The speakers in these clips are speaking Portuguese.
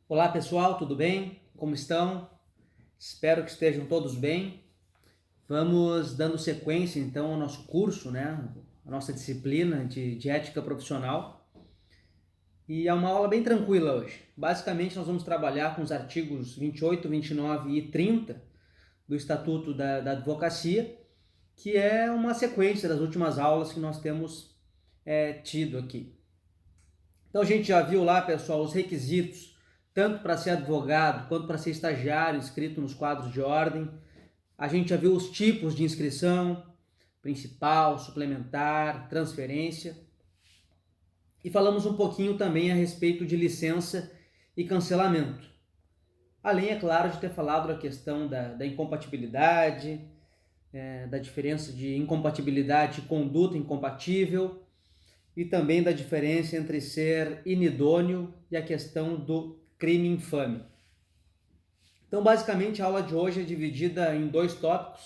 Olá pessoal, tudo bem? Como estão? Espero que estejam todos bem. Vamos dando sequência então ao nosso curso, A nossa disciplina de ética profissional. E é uma aula bem tranquila hoje. Basicamente nós vamos trabalhar com os artigos 28, 29 e 30 do Estatuto da Advocacia, que é uma sequência das últimas aulas que nós temos tido aqui. Então a gente já viu lá, pessoal, os requisitos, tanto para ser advogado quanto para ser estagiário inscrito nos quadros de ordem. A gente já viu os tipos de inscrição, principal, suplementar, transferência. E falamos um pouquinho também a respeito de licença e cancelamento. Além, é claro, de ter falado da questão da incompatibilidade, da diferença de incompatibilidade e conduta incompatível, e também da diferença entre ser inidôneo e a questão do crime infame. Então, basicamente, a aula de hoje é dividida em dois tópicos,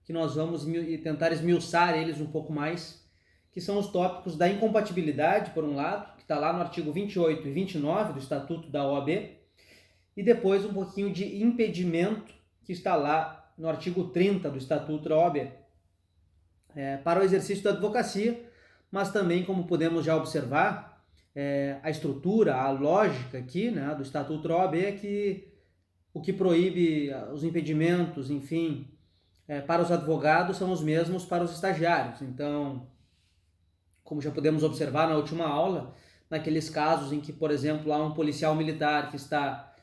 que nós vamos tentar esmiuçar eles um pouco mais, que são os tópicos da incompatibilidade, por um lado, que está lá no artigo 28 e 29 do Estatuto da OAB, e depois um pouquinho de impedimento, que está lá no artigo 30 do Estatuto da OAB, para o exercício da advocacia, mas também, como podemos já observar, a estrutura, a lógica aqui, do Estatuto da OAB é que o que proíbe os impedimentos, enfim, para os advogados são os mesmos para os estagiários. Então, como já podemos observar na última aula, naqueles casos em que, por exemplo, há um policial militar que está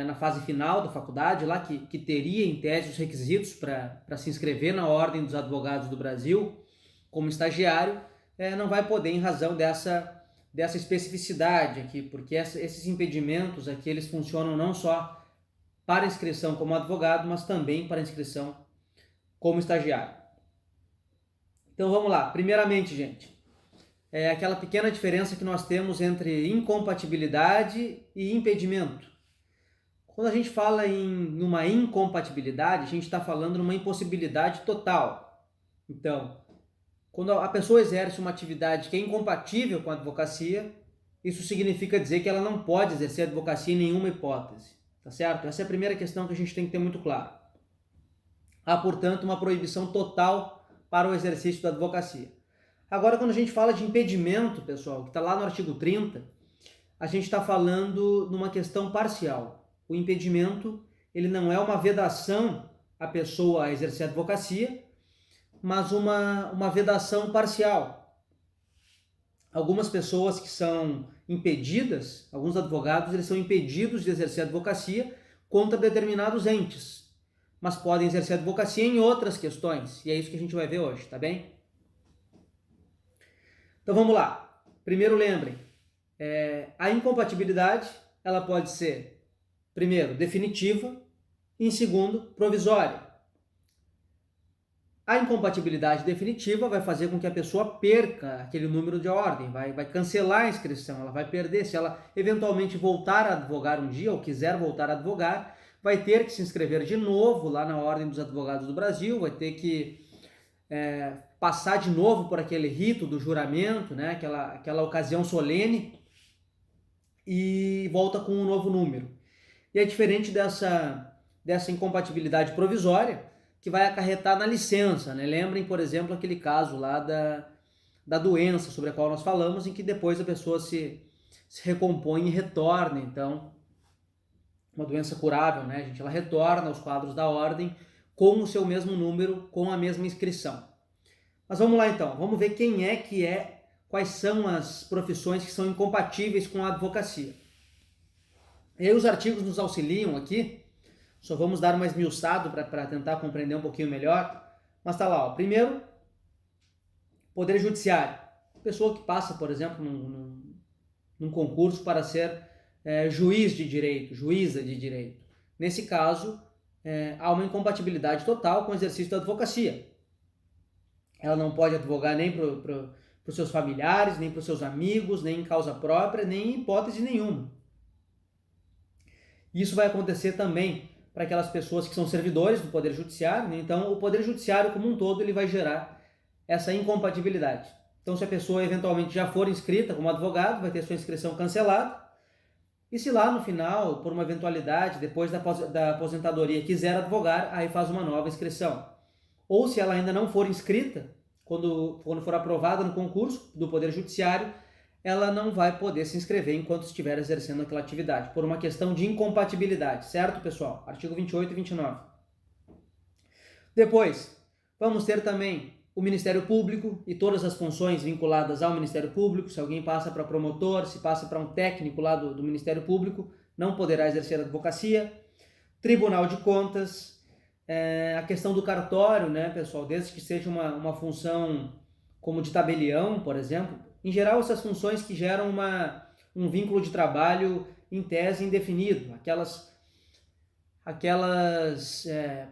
na fase final da faculdade, lá que teria em tese os requisitos para se inscrever na Ordem dos Advogados do Brasil como estagiário, não vai poder em razão dessa especificidade aqui, porque esses impedimentos aqui eles funcionam não só para inscrição como advogado, mas também para inscrição como estagiário. Então vamos lá. Primeiramente, gente, aquela pequena diferença que nós temos entre incompatibilidade e impedimento. Quando a gente fala em uma incompatibilidade, a gente está falando numa impossibilidade total. Então, quando a pessoa exerce uma atividade que é incompatível com a advocacia, isso significa dizer que ela não pode exercer a advocacia em nenhuma hipótese, tá certo? Essa é a primeira questão que a gente tem que ter muito claro. Há, portanto, uma proibição total para o exercício da advocacia. Agora, quando a gente fala de impedimento, pessoal, que está lá no artigo 30, a gente está falando numa questão parcial. O impedimento, ele não é uma vedação à pessoa a exercer a advocacia, mas uma vedação parcial. Algumas pessoas que são impedidas, alguns advogados, eles são impedidos de exercer a advocacia contra determinados entes, mas podem exercer a advocacia em outras questões, e é isso que a gente vai ver hoje, tá bem? Então vamos lá. Primeiro lembrem, a incompatibilidade, ela pode ser, primeiro, definitiva, e em segundo, provisória. A incompatibilidade definitiva vai fazer com que a pessoa perca aquele número de ordem, vai cancelar a inscrição, ela vai perder. Se ela eventualmente voltar a advogar um dia ou quiser voltar a advogar, vai ter que se inscrever de novo lá na Ordem dos Advogados do Brasil, vai ter que passar de novo por aquele rito do juramento, aquela ocasião solene, e volta com um novo número. E é diferente dessa incompatibilidade provisória, que vai acarretar na licença, Lembrem, por exemplo, aquele caso lá da doença sobre a qual nós falamos, em que depois a pessoa se recompõe e retorna, então, uma doença curável, gente? Ela retorna aos quadros da ordem com o seu mesmo número, com a mesma inscrição. Mas vamos lá então, vamos ver quais são as profissões que são incompatíveis com a advocacia. E aí os artigos nos auxiliam aqui. Só vamos dar uma esmiuçada para tentar compreender um pouquinho melhor. Mas está lá, primeiro, Poder Judiciário. Pessoa que passa, por exemplo, num concurso para ser juiz de direito, juíza de direito. Nesse caso, há uma incompatibilidade total com o exercício da advocacia. Ela não pode advogar nem para os seus familiares, nem para os seus amigos, nem em causa própria, nem em hipótese nenhuma. Isso vai acontecer também para aquelas pessoas que são servidores do Poder Judiciário, Então, o Poder Judiciário como um todo, ele vai gerar essa incompatibilidade. Então, se a pessoa eventualmente já for inscrita como advogado, vai ter sua inscrição cancelada, E se lá no final, por uma eventualidade, depois da aposentadoria, quiser advogar, aí faz uma nova inscrição. Ou se ela ainda não for inscrita, quando for aprovada no concurso do Poder Judiciário, ela não vai poder se inscrever enquanto estiver exercendo aquela atividade, por uma questão de incompatibilidade, certo, pessoal? Artigo 28 e 29. Depois, vamos ter também o Ministério Público e todas as funções vinculadas ao Ministério Público. Se alguém passa para promotor, se passa para um técnico lá do Ministério Público, não poderá exercer a advocacia. Tribunal de Contas, a questão do cartório, né, pessoal, desde que seja uma função como de tabelião, por exemplo. Em geral, essas funções que geram um vínculo de trabalho em tese indefinido, aquelas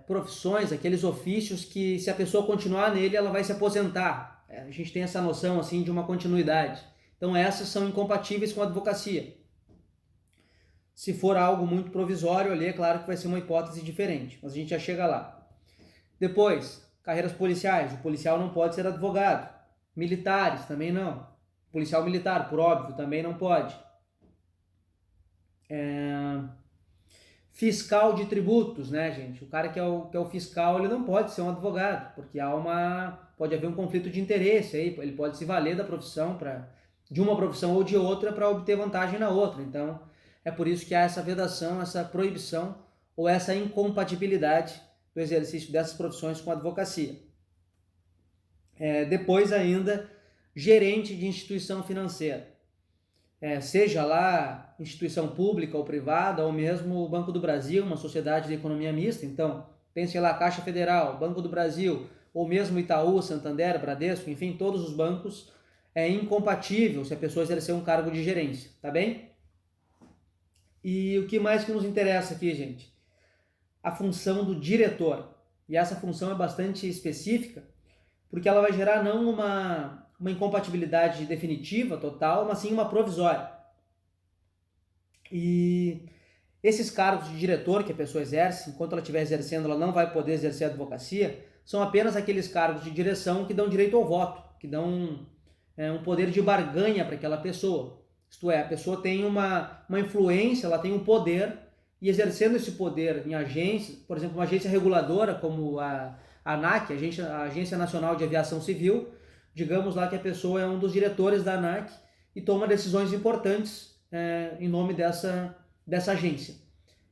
profissões, aqueles ofícios que, se a pessoa continuar nele, ela vai se aposentar. A gente tem essa noção assim de uma continuidade. Então essas são incompatíveis com a advocacia. Se for algo muito provisório ali, é claro que vai ser uma hipótese diferente, mas a gente já chega lá. Depois, carreiras policiais. O policial não pode ser advogado. Militares, também não. Policial militar, por óbvio, também não pode. Fiscal de tributos, né, gente? O cara que é o fiscal, ele não pode ser um advogado, porque pode haver um conflito de interesse aí, ele pode se valer da profissão, de uma profissão ou de outra, para obter vantagem na outra. Então, é por isso que há essa vedação, essa proibição ou essa incompatibilidade do exercício dessas profissões com a advocacia. Depois ainda, gerente de instituição financeira. Seja lá instituição pública ou privada, ou mesmo o Banco do Brasil, uma sociedade de economia mista. Então, pense lá, Caixa Federal, Banco do Brasil, ou mesmo Itaú, Santander, Bradesco, enfim, todos os bancos, é incompatível se a pessoa exercer um cargo de gerência, tá bem? E o que mais que nos interessa aqui, gente? A função do diretor. E essa função é bastante específica, porque ela vai gerar não uma incompatibilidade definitiva, total, mas sim uma provisória. E esses cargos de diretor que a pessoa exerce, enquanto ela estiver exercendo, ela não vai poder exercer a advocacia, são apenas aqueles cargos de direção que dão direito ao voto, que dão um poder de barganha para aquela pessoa. Isto é, a pessoa tem uma influência, ela tem um poder, e exercendo esse poder em agências, por exemplo, uma agência reguladora como a ANAC, a Agência Nacional de Aviação Civil, digamos lá que a pessoa é um dos diretores da ANAC e toma decisões importantes em nome dessa agência.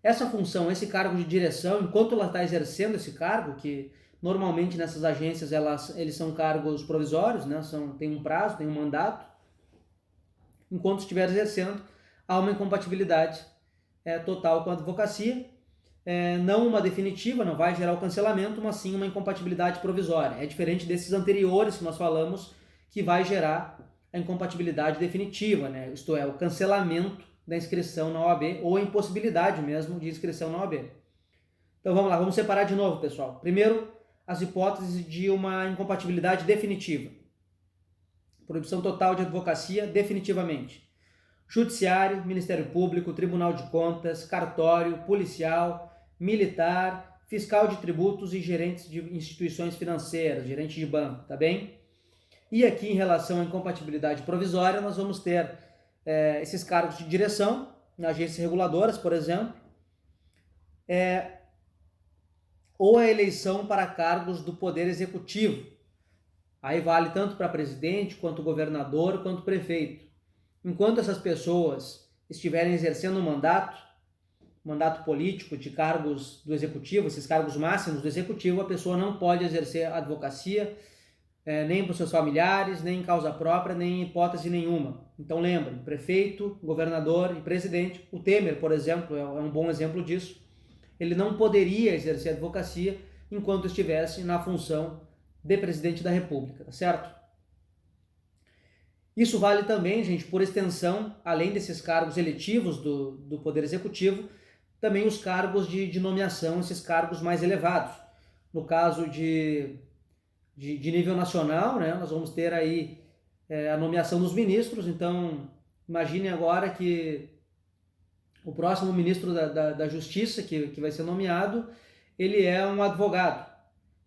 Essa função, esse cargo de direção, enquanto ela está exercendo esse cargo, que normalmente nessas agências eles são cargos provisórios, né? Tem um prazo, tem um mandato, enquanto estiver exercendo, há uma incompatibilidade total com a advocacia, não uma definitiva, não vai gerar o cancelamento, mas sim uma incompatibilidade provisória. É diferente desses anteriores que nós falamos, que vai gerar a incompatibilidade definitiva, né? Isto é, o cancelamento da inscrição na OAB ou a impossibilidade mesmo de inscrição na OAB. Então vamos lá, vamos separar de novo, pessoal. Primeiro, as hipóteses de uma incompatibilidade definitiva. Proibição total de advocacia definitivamente. Judiciário, Ministério Público, Tribunal de Contas, cartório, policial, militar, fiscal de tributos e gerentes de instituições financeiras, gerente de banco, tá bem? E aqui, em relação à incompatibilidade provisória, nós vamos ter esses cargos de direção, em agências reguladoras, por exemplo, ou a eleição para cargos do Poder Executivo. Aí vale tanto para presidente, quanto governador, quanto prefeito. Enquanto essas pessoas estiverem exercendo um mandato político de cargos do executivo, esses cargos máximos do executivo, a pessoa não pode exercer a advocacia, nem para os seus familiares, nem em causa própria, nem em hipótese nenhuma. Então lembrem, prefeito, governador e presidente, o Temer, por exemplo, é um bom exemplo disso, ele não poderia exercer a advocacia enquanto estivesse na função de presidente da República, tá certo? Isso vale também, gente, por extensão, além desses cargos eletivos do Poder Executivo, também os cargos de nomeação, esses cargos mais elevados. No caso de nível nacional, né, nós vamos ter aí a nomeação dos ministros. Então, imagine agora que o próximo ministro da Justiça que vai ser nomeado, ele é um advogado.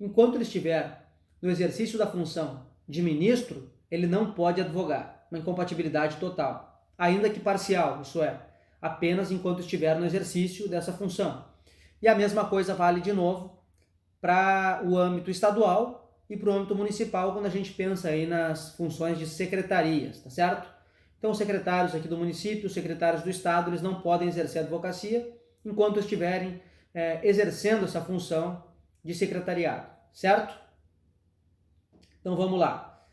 Enquanto ele estiver no exercício da função de ministro, ele não pode advogar, uma incompatibilidade total, ainda que parcial, isso é. apenas enquanto estiver no exercício dessa função. E a mesma coisa vale de novo para o âmbito estadual e para o âmbito municipal, quando a gente pensa aí nas funções de secretarias, tá certo? Então, os secretários aqui do município, os secretários do estado, eles não podem exercer advocacia enquanto estiverem exercendo essa função de secretariado, certo? Então, vamos lá.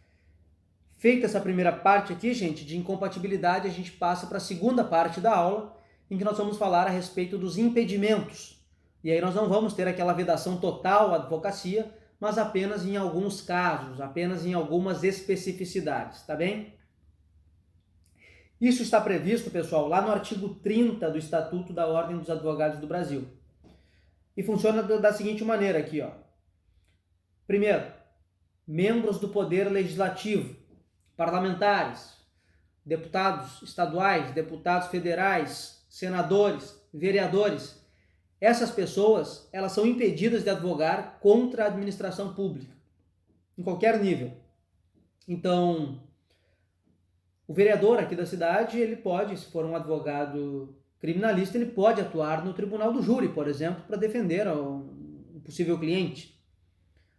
Feita essa primeira parte aqui, gente, de incompatibilidade, a gente passa para a segunda parte da aula, em que nós vamos falar a respeito dos impedimentos. E aí nós não vamos ter aquela vedação total à advocacia, mas apenas em alguns casos, apenas em algumas especificidades, tá bem? Isso está previsto, pessoal, lá no artigo 30 do Estatuto da Ordem dos Advogados do Brasil. E funciona da seguinte maneira aqui, ó. Primeiro, membros do Poder Legislativo, parlamentares, deputados estaduais, deputados federais, senadores, vereadores. Essas pessoas, elas são impedidas de advogar contra a administração pública, em qualquer nível. Então, o vereador aqui da cidade, ele pode, se for um advogado criminalista, ele pode atuar no tribunal do júri, por exemplo, para defender um possível cliente.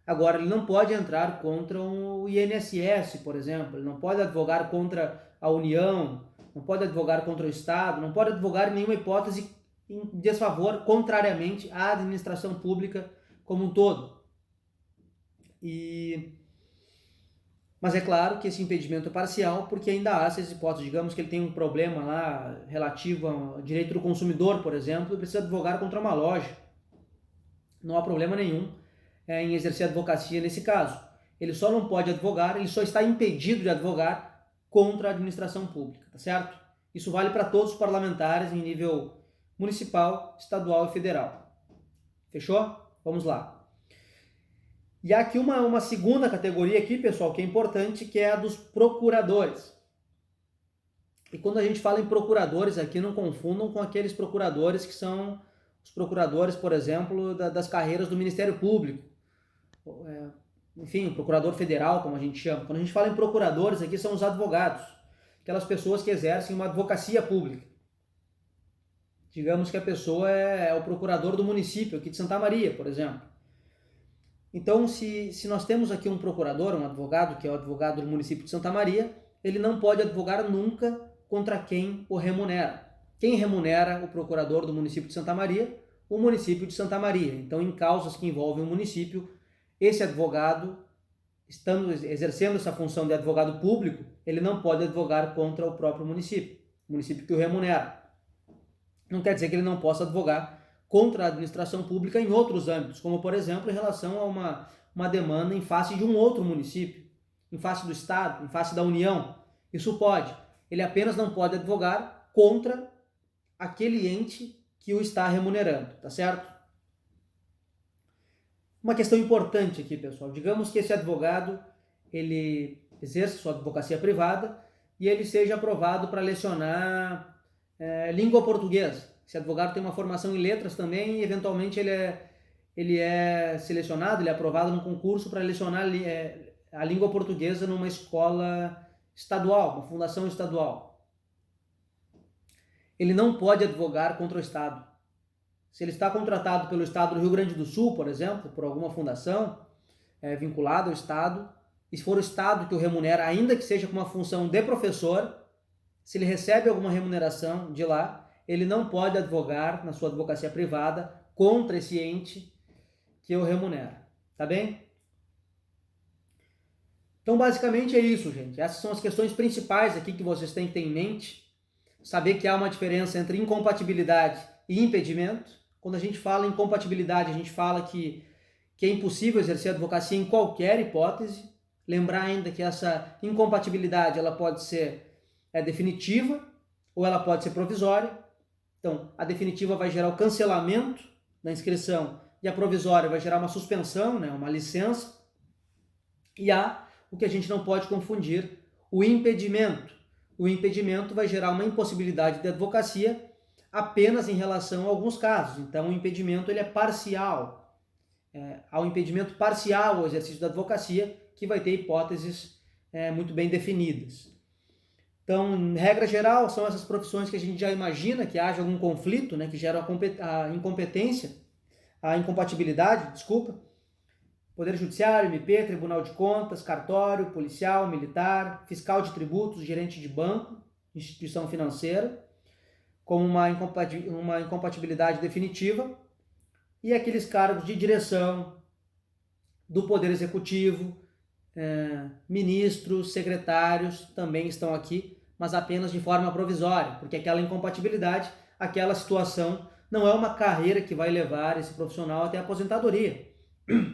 Agora, ele não pode entrar contra o INSS, por exemplo, ele não pode advogar contra a União, não pode advogar contra o Estado, não pode advogar em nenhuma hipótese em desfavor, contrariamente à administração pública como um todo. Mas é claro que esse impedimento é parcial, porque ainda há essas hipóteses. Digamos que ele tem um problema lá relativo ao direito do consumidor, por exemplo, e precisa advogar contra uma loja. Não há problema nenhum em exercer advocacia nesse caso. Ele só não pode advogar, ele só está impedido de advogar contra a administração pública, tá certo? Isso vale para todos os parlamentares em nível municipal, estadual e federal. Fechou? Vamos lá. E há aqui uma segunda categoria aqui, pessoal, que é importante, que é a dos procuradores. E quando a gente fala em procuradores aqui, não confundam com aqueles procuradores que são os procuradores, por exemplo, das carreiras do Ministério Público. Enfim, o procurador federal, como a gente chama. Quando a gente fala em procuradores aqui, são os advogados. Aquelas pessoas que exercem uma advocacia pública. Digamos que a pessoa é o procurador do município aqui de Santa Maria, por exemplo. Então, se nós temos aqui um procurador, um advogado, que é o advogado do município de Santa Maria, ele não pode advogar nunca contra quem o remunera. Quem remunera o procurador do município de Santa Maria? O município de Santa Maria. Então, em causas que envolvem o município, esse advogado, estando exercendo essa função de advogado público, ele não pode advogar contra o próprio município, o município que o remunera. Não quer dizer que ele não possa advogar contra a administração pública em outros âmbitos, como, por exemplo, em relação a uma demanda em face de um outro município, em face do Estado, em face da União. Isso pode. Ele apenas não pode advogar contra aquele ente que o está remunerando, tá certo? Uma questão importante aqui, pessoal. Digamos que esse advogado, ele exerce sua advocacia privada e ele seja aprovado para lecionar língua portuguesa. Esse advogado tem uma formação em letras também e, eventualmente, ele é selecionado, ele é aprovado num concurso para lecionar a língua portuguesa numa escola estadual, uma fundação estadual. Ele não pode advogar contra o Estado. Se ele está contratado pelo Estado do Rio Grande do Sul, por exemplo, por alguma fundação vinculada ao Estado, e se for o Estado que o remunera, ainda que seja com uma função de professor, se ele recebe alguma remuneração de lá, ele não pode advogar na sua advocacia privada contra esse ente que o remunera. Tá bem? Então, basicamente é isso, gente. Essas são as questões principais aqui que vocês têm que ter em mente. Saber que há uma diferença entre incompatibilidade e impedimento. Quando a gente fala em incompatibilidade, a gente fala que é impossível exercer advocacia em qualquer hipótese. Lembrar ainda que essa incompatibilidade ela pode ser definitiva ou ela pode ser provisória. Então, a definitiva vai gerar o cancelamento da inscrição e a provisória vai gerar uma suspensão, uma licença. E há o que a gente não pode confundir, o impedimento. O impedimento vai gerar uma impossibilidade de advocacia apenas em relação a alguns casos. Então, o impedimento ele é parcial. Há um impedimento parcial ao exercício da advocacia que vai ter hipóteses muito bem definidas. Então, em regra geral, são essas profissões que a gente já imagina que haja algum conflito, né, que geram a incompetência, a incompatibilidade, desculpa. Poder Judiciário, MP, Tribunal de Contas, cartório, policial, militar, fiscal de tributos, gerente de banco, instituição financeira, como uma incompatibilidade definitiva, e aqueles cargos de direção do Poder Executivo, ministros, secretários também estão aqui, mas apenas de forma provisória, porque aquela incompatibilidade, aquela situação não é uma carreira que vai levar esse profissional até a aposentadoria,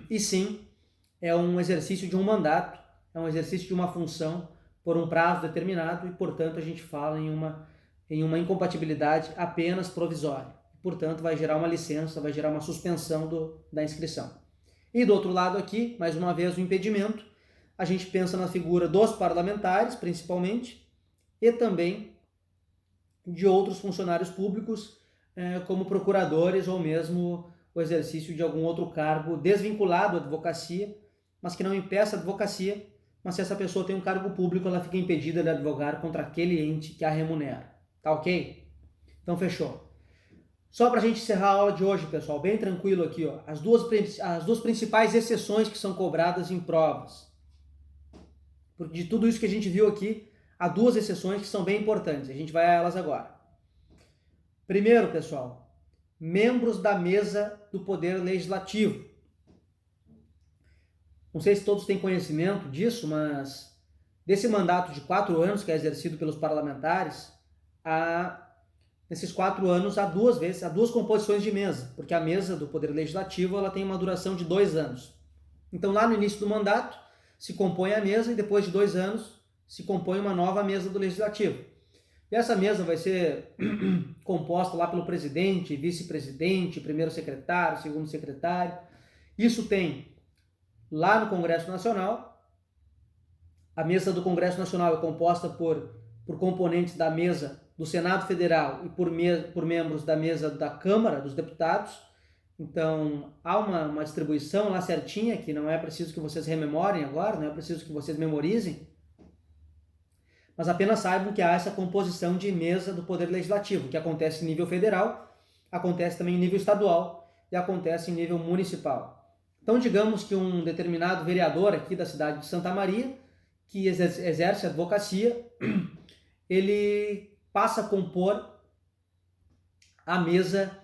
e sim é um exercício de um mandato, é um exercício de uma função por um prazo determinado e, portanto, a gente fala em uma incompatibilidade apenas provisória. Portanto, vai gerar uma licença, vai gerar uma suspensão da inscrição. E do outro lado aqui, mais uma vez, o impedimento, a gente pensa na figura dos parlamentares, principalmente, e também de outros funcionários públicos, como procuradores ou mesmo o exercício de algum outro cargo desvinculado à advocacia, mas que não impeça a advocacia, mas se essa pessoa tem um cargo público, ela fica impedida de advogar contra aquele ente que a remunera. Tá ok? Então fechou. Só para a gente encerrar a aula de hoje, pessoal, bem tranquilo aqui, ó, as duas principais exceções que são cobradas em provas. De tudo isso que a gente viu aqui, há duas exceções que são bem importantes. A gente vai a elas agora. Primeiro, pessoal, membros da mesa do Poder Legislativo. Não sei se todos têm conhecimento disso, mas desse mandato de 4 anos que é exercido pelos parlamentares, nesses 4 anos há duas composições de mesa, porque a mesa do Poder Legislativo ela tem uma duração de 2 anos. Então lá no início do mandato se compõe a mesa e depois de 2 anos se compõe uma nova mesa do Legislativo. E essa mesa vai ser composta lá pelo presidente, vice-presidente, primeiro secretário, segundo secretário. Isso tem lá no Congresso Nacional. A mesa do Congresso Nacional é composta por componentes da mesa do Senado Federal e por membros da mesa da Câmara dos Deputados. Então, há uma distribuição lá certinha, que não é preciso que vocês rememorem agora, não é preciso que vocês memorizem, mas apenas saibam que há essa composição de mesa do Poder Legislativo, que acontece em nível federal, acontece também em nível estadual e acontece em nível municipal. Então, digamos que um determinado vereador aqui da cidade de Santa Maria, que exerce advocacia, ele passa a compor a mesa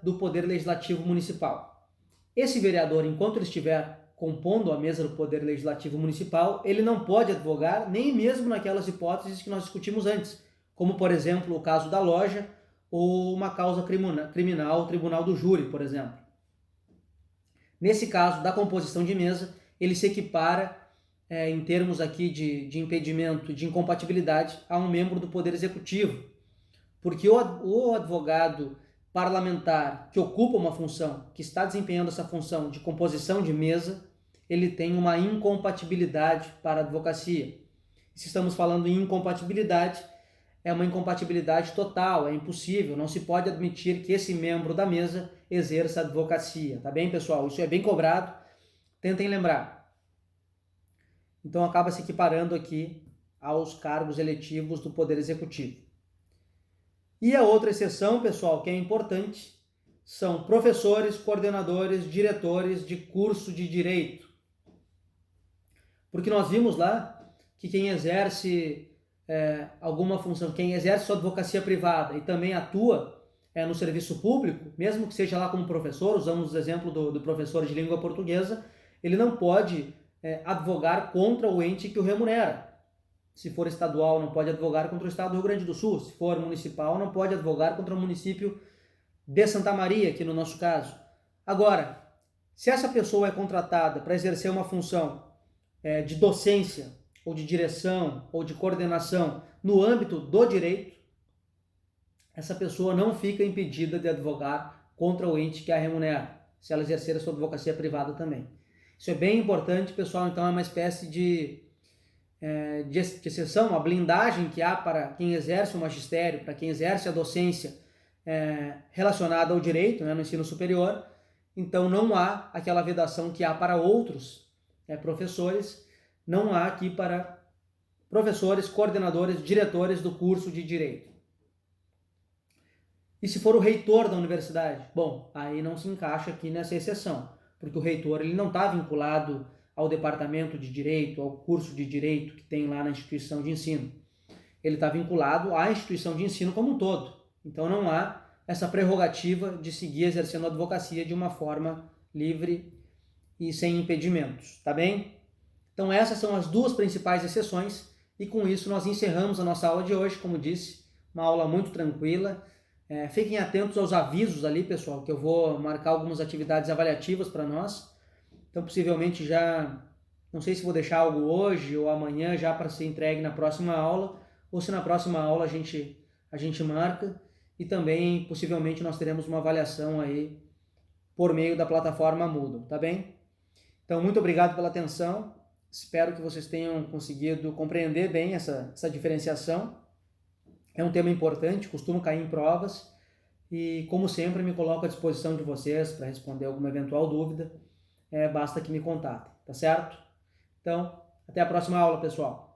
do Poder Legislativo Municipal. Esse vereador, enquanto ele estiver compondo a mesa do Poder Legislativo Municipal, ele não pode advogar nem mesmo naquelas hipóteses que nós discutimos antes, como, por exemplo, o caso da loja ou uma causa criminal, o tribunal do júri, por exemplo. Nesse caso da composição de mesa, ele se equipara, em termos aqui de impedimento, de incompatibilidade, a um membro do Poder Executivo, porque o advogado parlamentar que ocupa uma função, que está desempenhando essa função de composição de mesa, ele tem uma incompatibilidade para a advocacia. Se estamos falando em incompatibilidade, é uma incompatibilidade total, é impossível, não se pode admitir que esse membro da mesa exerça advocacia, tá bem, pessoal? Isso é bem cobrado, tentem lembrar. Então acaba se equiparando aqui aos cargos eletivos do Poder Executivo. E a outra exceção, pessoal, que é importante, são professores, coordenadores, diretores de curso de direito. Porque nós vimos lá que quem exerce alguma função, quem exerce sua advocacia privada e também atua no serviço público, mesmo que seja lá como professor, usamos o exemplo do professor de língua portuguesa, ele não pode advogar contra o ente que o remunera. Se for estadual, não pode advogar contra o estado do Rio Grande do Sul. Se for municipal, não pode advogar contra o município de Santa Maria, aqui no nosso caso. Agora, se essa pessoa é contratada para exercer uma função de docência, ou de direção, ou de coordenação no âmbito do direito, essa pessoa não fica impedida de advogar contra o ente que a remunera, se ela exercer a sua advocacia privada também. Isso é bem importante, pessoal, então é uma espécie de exceção, uma blindagem que há para quem exerce o magistério, para quem exerce a docência relacionada ao direito, no ensino superior. Então não há aquela vedação que há para outros professores, não há aqui para professores, coordenadores, diretores do curso de Direito. E se for o reitor da universidade? Bom, aí não se encaixa aqui nessa exceção, porque o reitor ele não está vinculado ao departamento de Direito, ao curso de Direito que tem lá na instituição de ensino. Ele está vinculado à instituição de ensino como um todo. Então não há essa prerrogativa de seguir exercendo a advocacia de uma forma livre e sem impedimentos, tá bem? Então essas são as duas principais exceções e com isso nós encerramos a nossa aula de hoje, como disse, uma aula muito tranquila. Fiquem atentos aos avisos ali, pessoal, que eu vou marcar algumas atividades avaliativas para nós. Então possivelmente já, não sei se vou deixar algo hoje ou amanhã já para ser entregue na próxima aula, ou se na próxima aula a gente marca, e também possivelmente nós teremos uma avaliação aí por meio da plataforma Moodle, tá bem? Então muito obrigado pela atenção, espero que vocês tenham conseguido compreender bem essa diferenciação. É um tema importante, costuma cair em provas, e como sempre me coloco à disposição de vocês para responder alguma eventual dúvida, basta que me contatem, tá certo? Então, até a próxima aula, pessoal!